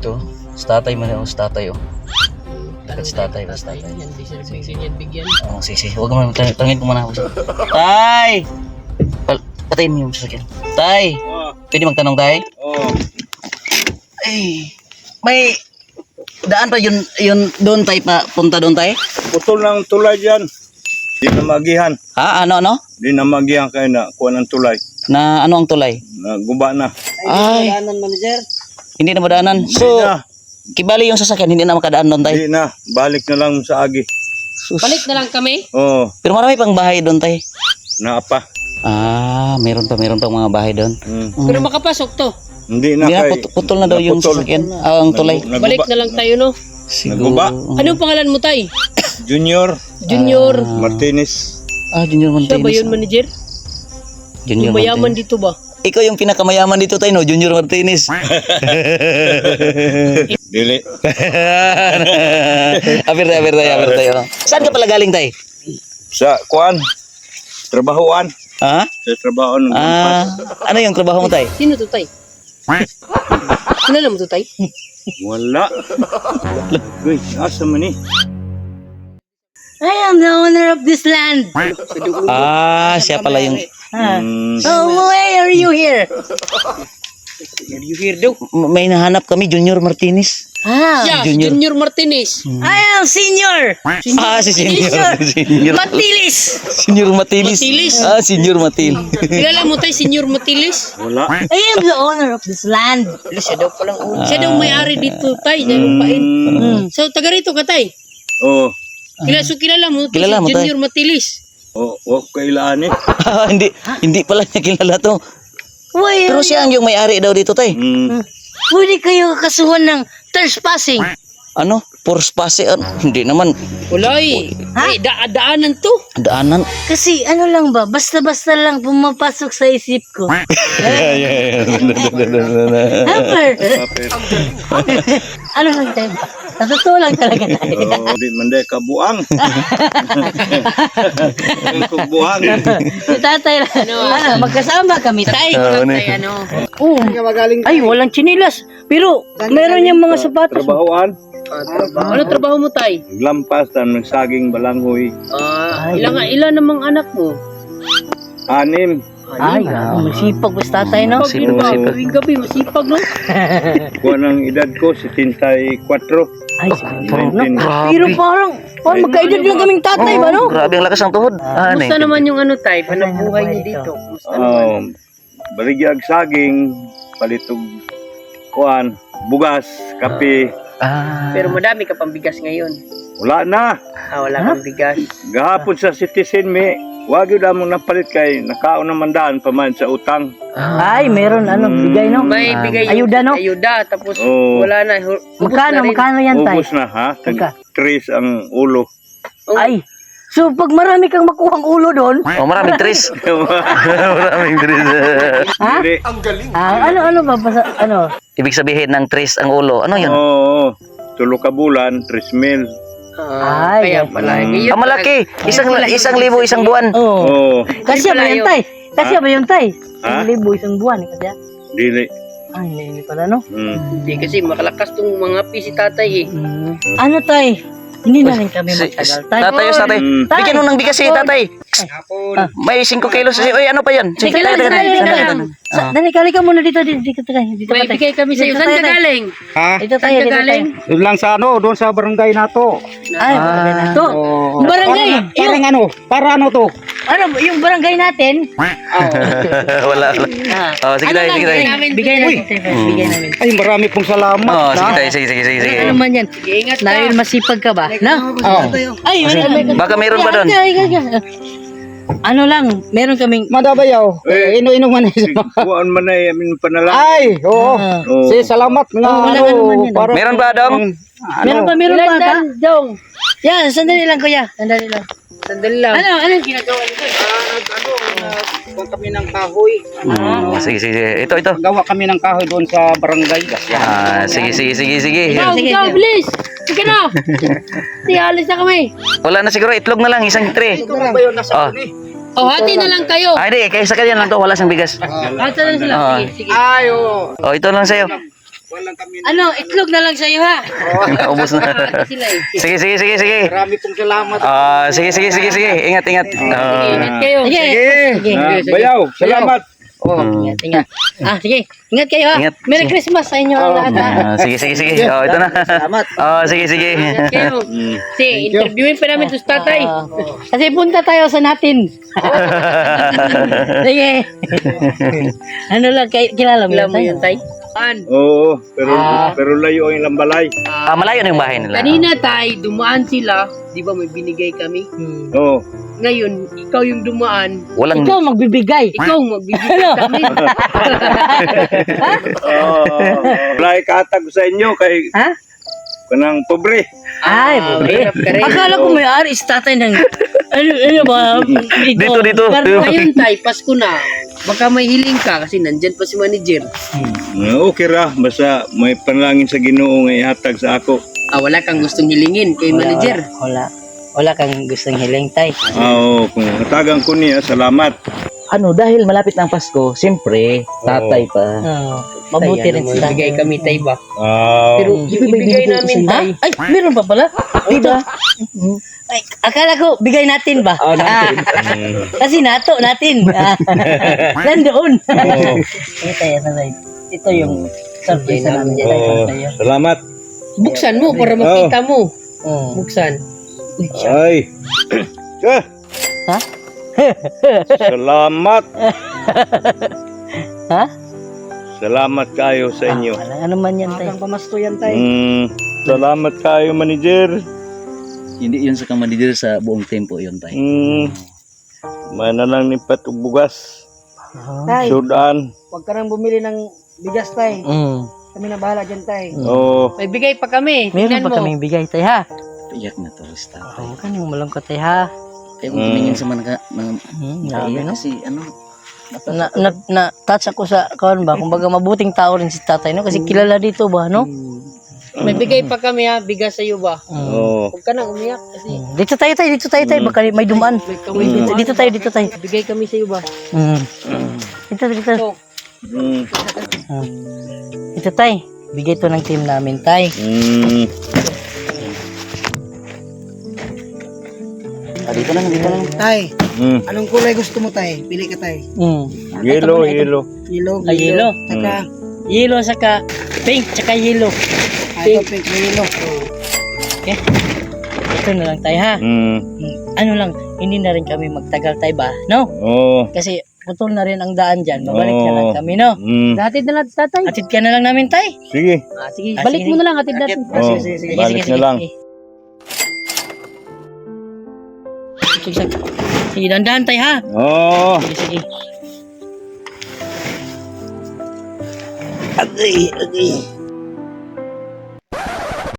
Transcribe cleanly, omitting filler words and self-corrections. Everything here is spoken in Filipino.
Ito, sa tatay man ako, sa tatay oh. Sa tatay, sa tatay. Hindi siya nagsingsinyan bigyan. Oh, sige. Huwag mo, tangin ko muna ako. Tay! Patayin mo yung sasakyan. Tay! Pwede magtanong, tay? Oh. Ay, may daan pa yun doon tay pa, punta doon tay? Putol ng tulay dyan. Di na magihan. Ha? Ano? Di na magihan kayo na kuha ng tulay. Na ano ang tulay? Naguba na. Ay, Manager. hindi na madaanan. Di So, na. kibali yung sasakyan, hindi na makadaan doon tay? Di na. Balik na lang sa agi. Sus. Balik na lang kami. Oh. Pero marami pang bahay doon tay. Naapa. Ah, meron pa mga bahay doon. Pero makapasok to. Hindi na Hindi na, kay. putol na daw yung naputol. sasakyan. Ah, ang tulay. Balik na lang tayo, no? Naguba. Anong pangalan mo, tay? Junior Junior. Martinez. Ah, Junior Siya Martinez. ba yun, manager? Junior Yung mayaman Martinez. dito ba? Ikaw yung pinakamayaman dito tayo, no? Junior Martinez. Dili. Abir tayo. Saan ka pala galing tay? Sa kuan. Trabahoan. Ha? Sa trabaho ng Ah, ano yung trabaho mo tay? Sino to, tay? Kilala mo to, tay? Wala. Uy, asa man ni? I am the owner of this land. Ah, siya pala yung Oh, why are you here? You hear daw? may nahanap kami, Junior Martinez. Ah, Yeah, Junior. Junior Martinez. I am senior. Ah, si Senior. Senior. Matilis. Senior Matilis. Matilis. Ah, Senior Matil. Kilala mo, tay, Senior Matilis? Wala. I am the owner of this land. Siya daw palang ulo. Siya daw may-ari dito, tay. Siya lupain. So, taga rito ka, tay? Oh. Kilala mo, to, Kilala mo, si tay. Junior Matilis. Oh, wag kailaan eh. Ah, hindi pala niya kilala to. Why? Pero siya ang yung may-ari daw dito tay. Pwede kayo kasuhan ng trespassing. Ano? Force pass hindi naman Wala eh. Eh, daanan to. daanan. Kasi ano lang ba, basta-basta lang pumapasok sa isip ko. Hammer. Ano lang tayo ba? Sa totoo lang talaga tayo. Oh, di man day kabuang. Kabuang. Si tatay lang. Ano, magkasama kami tayo. Tay, ano. Ay, walang chinilas. Pero meron niyang mga sapatos. Trabahoan. Ano trabaho mo, tay? Lampas tan nagsaging balanghoy. Ilan namang anak mo? 6. Ay, masipag ba si tatay, no? Masipag, masipag. Uwing gabi, masipag, no? Kuha ng edad ko 74. Ay, siguro, no? 19. Pero parang magkaedad lang kaming tatay ba, no? Grabe ang lakas ng tuhod. Kumusta naman yung ano, tay? Panabuhay niyo dito? Kumusta naman? Baligyag saging, palitog kuan, bugas, kape. Pero madami ka pang bigas ngayon. Wala na. Wala kang bigas. Gahapon sa citizen me, wag yun mo napalit kay nakaon naman daan paman sa utang. Ay, meron bigay, no? May bigay Ayuda, no? Ayuda, tapos Oh. wala na. Ubus na rin. Magkano yan, tay? Ubus na ha? Magka? 3 ang ulo. Ay, so pag marami kang makuhang ulo doon, Oh, maraming tres. Maraming tres. ha? Dili. Ano ba, ano? Ibig sabihin ng tres ang ulo. Ano yun? Oo. Tulo ka bulan, 3,000. Ay, Kaya pala. Ngayon, Ang malaki. Isang libo, isang buwan. Oo. Oo. Kasya ba yun, tay? Kasya ba yun, tay? Ha? 1,000 isang buwan, kasya? Dili. Ay, hindi pala, no? Hindi kasi makalakas tong mga si tatay eh. Ano, tay? Hindi na rin kami magtagal, tay. Tatay, tatay. Bigyan mo ng bigas si tatay. May 5 kilos. Uy, ano pa yan? Sige, Dali, dali, kali ka muna dito, dito tayo. Dito May tayo. bigay kami sa iyo. Saan ka galing? Dito tayo, Saan ka dito tayo. galing? Doon lang sa doon sa barangay na to. Ay, barangay na to. Oh, Barangay, para ano to? ano, yung barangay natin, Wala. Oh, sige tayo, sige tayo. bigay natin, tay. Bigay namin. Ay, marami pong salamat. Oh, sige tayo, sige. Ano man yan? Ingat ka. Dahil masipag ka ba? No? Oh. Ay, Baka meron pa doon. Ano lang, meron kaming Madabayaw. Ino-ino man. Kuan man na yamin panala. Ay, oo. Oo. Si salamat nga wala ka naman yan. para Meron ba, Dong? meron pa ka? Dan, Dong. Yan, sandali lang kuya. Sandali lang. Sandali lang. Ano ginagawa nito? Gawa kami ng kahoy. Oh, sige. Ito. Gawa kami ng kahoy doon sa barangay. Sige. Ikaw, bilis. Sige na. Sige, alis na kami. Wala na siguro, itlog na lang, isang tray. Oh. Hati na lang kayo. Hindi, kaya sa kanya lang to, wala siyang bigas. Hati na lang sila. Ah. Sige. Ay, oo. Oh, ito lang sa'yo. Walang kami. Ano, itlog na lang sa'yo ha. Naubos na. Sila eh. Sige, sige, sige, sige. Marami pong salamat. Sige, sige, sige, sige. Ingat, ingat. Ingat kayo. Sige. Sige. Bayaw, salamat. Ingat, ingat. Sige. Ingat kayo ha. Ingat. Merry Christmas sa inyo lahat ha. Sige, sige, sige. Ito na. Salamat. Sige, sige. Ingat kayo. Sige, interviewin pa namin ito sa tatay. Kasi punta tayo sa natin. Sige. Ano lang, kilala mo yun, tay? Oo, pero layo ang lambalay. Malayo na yung bahay nila. Kanina tay, dumaan sila. Di ba may binigay kami? Oo. Ngayon, ikaw yung dumaan. Walang... Ikaw magbibigay. Ikaw magbibigay sa amin. Wala ikatag sa inyo kay Ha? kanang pobre. Ay, mahirap ka rin. akala ko may ari is tatay ng... Ano ba? Dito. Pero ngayon tay, Pasko na. Baka may hiling ka kasi nandyan pa si manager. Okay ra, basta may panalangin sa Ginoo nga ihatag sa ako. Wala kang gustong hilingin kay manager. Wala kang gustong hiling, tay. Oo, kung hatagan ko niya, salamat. Ano, dahil malapit ng Pasko, siyempre, tatay pa. Mabuti rin Kaya sila. bigay kami tay ba? Pero Pero yung ibigay namin tay. Ay, meron pa pala? Diba? Ay, akala ko, bigay natin ba? Kasi nato natin. Nandoon. Ito yung surprise namin. salamat. Buksan mo para makita mo. Buksan. Ay. Ha? Salamat. Ha? Salamat kayo sa inyo. Ano man yan, tay? Pamasto yan, tay. Salamat kayo, manager. Hindi yun sa kamanidir sa buong tempo yun, tay. May na lang ni patog bugas. Tay, Sudan. huwag ka nang bumili ng bigas, tay. Kami na bahala dyan, tay. Oh. May bigay pa kami. Meron Tingnan pa mo. kaming bigay, tay, ha? Iyak na to, tatay. Huwag ka nang malungkot, tay, ha? Kaya kung tumingin sa mga Grabe, no? kasi ano, Na-touch ako sa, kawan ba? Kumbaga, mabuting tao rin si tatay, no? Kasi kilala dito ba, no? May bigay pa kami ha. Bigas sa'yo ba? Oh. Huwag ka nang umiyak kasi Dito tayo, tay. Baka may dumaan. may kamay Dito tayo. Bigay kami sa'yo ba? Dito. So, Ito, tay. Bigay to ng team namin, tay. dito lang. Tay, anong kulay gusto mo, tay? Pili ka, tay. Yellow. Yellow. Yellow. Saka, Yellow, saka pink, saka yellow. ito pink na yellow. Okay? Ito na lang, tay, ha? Ano lang, hindi na rin kami magtagal, tay, ba? No? Oh. Kasi putol na rin ang daan dyan. Babalik na lang kami, no? hatid na lang sa tatay. Atid ka na lang namin, tay. Sige. Sige, balik mo na lang hatid natin. Oh. Balik na lang. Sige, dandan, tay, ha? Oh. Sige. Agay.